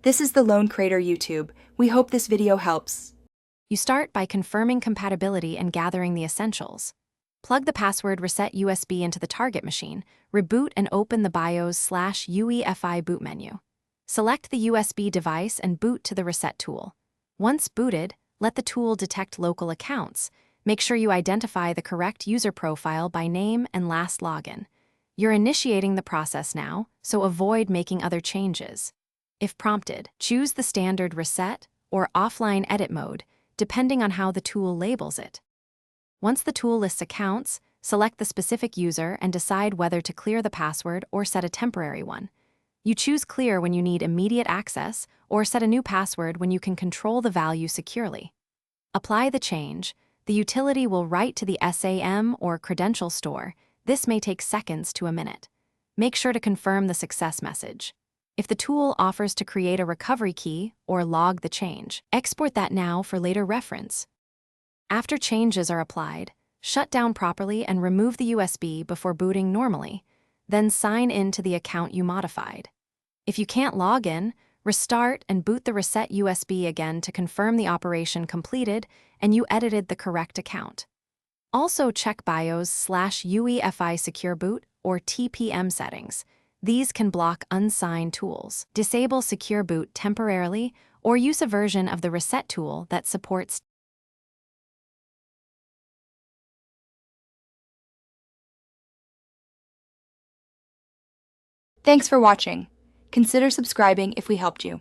This is the Lone Crater YouTube. We hope this video helps. You start by confirming compatibility and gathering the essentials. Plug the password reset USB into the target machine, reboot and open the BIOS/UEFI boot menu. Select the USB device and boot to the reset tool. Once booted, let the tool detect local accounts. Make sure you identify the correct user profile by name and last login. You're initiating the process now, so avoid making other changes. If prompted, choose the standard reset or offline edit mode, depending on how the tool labels it. Once the tool lists accounts, select the specific user and decide whether to clear the password or set a temporary one. You choose clear when you need immediate access or set a new password when you can control the value securely. Apply the change. The utility will write to the SAM or credential store. This may take seconds to a minute. Make sure to confirm the success message. If the tool offers to create a recovery key or log the change, export that now for later reference. After changes are applied, shut down properly and remove the USB before booting normally. Then sign in to the account you modified. If you can't log in, restart and boot the reset USB again to confirm the operation completed and you edited the correct account. Also check BIOS/UEFI Secure Boot or TPM settings. These can block unsigned tools. Disable Secure Boot temporarily or use a version of the reset tool that supports. Thanks for watching. Consider subscribing if we helped you.